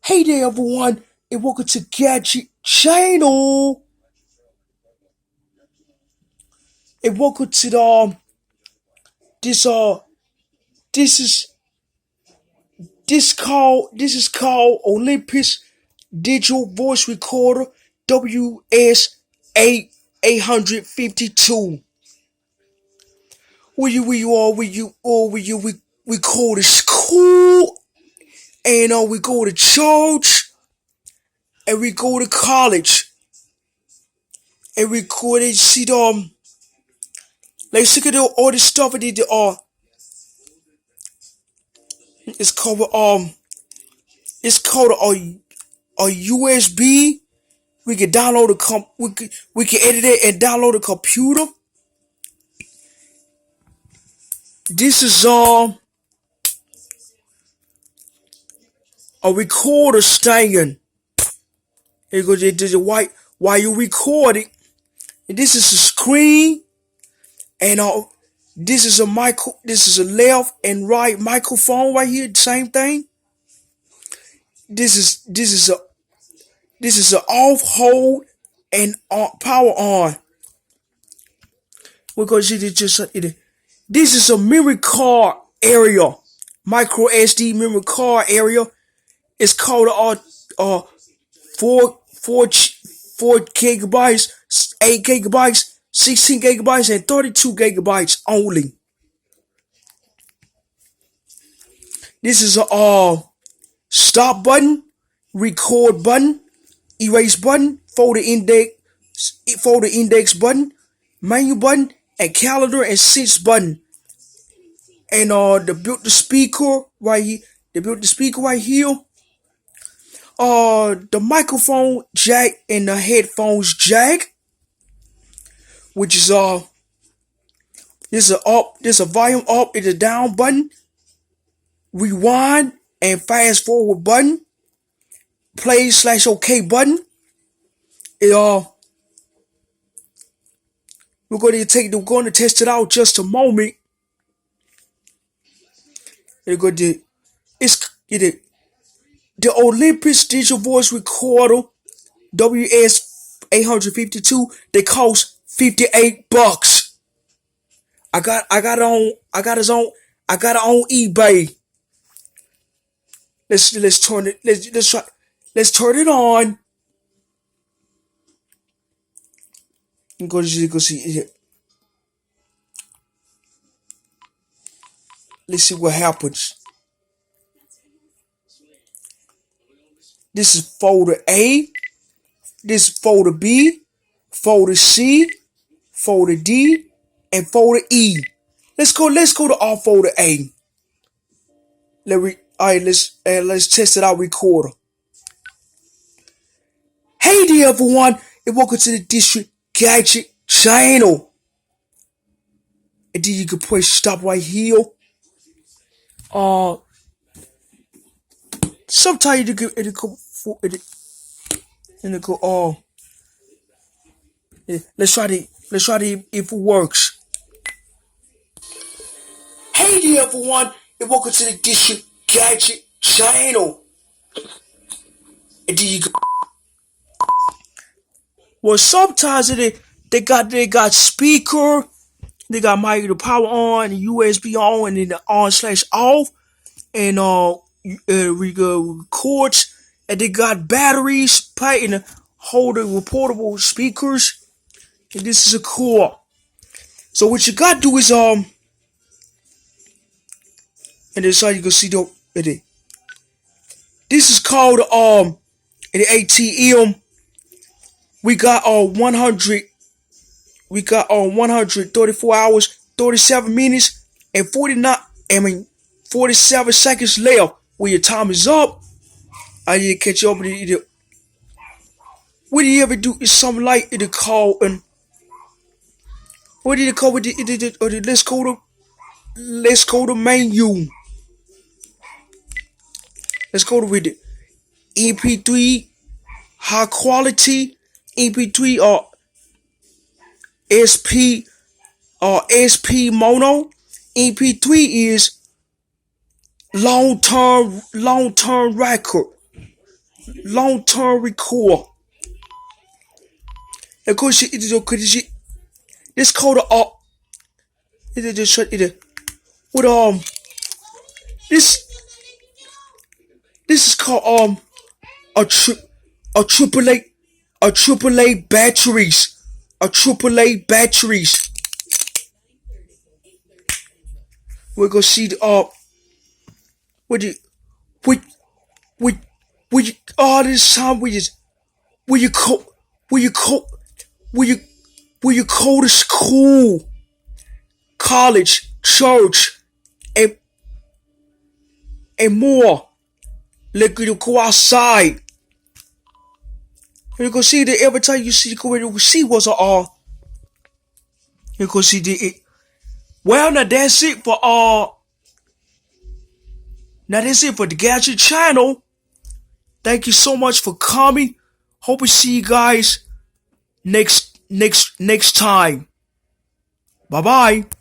Hey there everyone and welcome to Gadget Channel and welcome to the this this is this is called Olympus digital voice recorder WS-852. We record to school and we go to church and we go to college and we go to see the let's look at all the stuff that it's called a USB. We can download we can edit it and download a computer. This is a recorder stand. It goes into the white while you record it. And this is a screen and this is a left and right microphone right here, same thing. This is a off, hold, and power on. Because this is a memory card area, micro SD memory card area. It's called 4 gigabytes, 8 gigabytes, 16 gigabytes, and 32 gigabytes only. This is a stop button, record button, erase button, folder index button, menu button, and calendar and sync button. And they built the speaker right here. The microphone jack and the headphones jack, which is this is a volume up, it's a down button, rewind and fast forward button, play/OK button. We're going to test it out just a moment. The Olympus digital voice recorder WS-852. They cost $58. I got it on eBay. Let's turn it. Let's turn it on. You go see it. Let's see what happens. This is folder A. This is folder B, folder C, folder D, and folder E. Let's go to our folder A. Let's test it out. Recorder. Hey there, everyone, and welcome to the District Gadget Channel. And then you can press stop right here. Sometimes it'll go. Let's try it if it works. Hey there, everyone, and welcome to the District Gadget Channel. And then you go. Well, sometimes they got speaker, they got the power on, the USB on, and then the on/off, and records, and they got batteries, and holder reportable speakers, and this is a core. So what you gotta do is and this how you can see this is called the ATM. We got 134 hours, 37 minutes, and 47 seconds left. When your time is up, I need to catch you up with it. What do you ever do is something like it call and what did it call with let's go to menu. Let's go to with it. MP3 high quality, MP3 or SP mono. MP3 is long term record. long-term record. Of course, it is okay. This called it is just with this is called a AAA batteries, AAA batteries. We're gonna see the with the with all this time we you call will you call to school, college, church, and more. Like you go outside. You can see that every time you see what's you can see the well now that's it for now that's it for the Gadget channel. Thank you so much for coming. Hope to see you guys next time. Bye bye.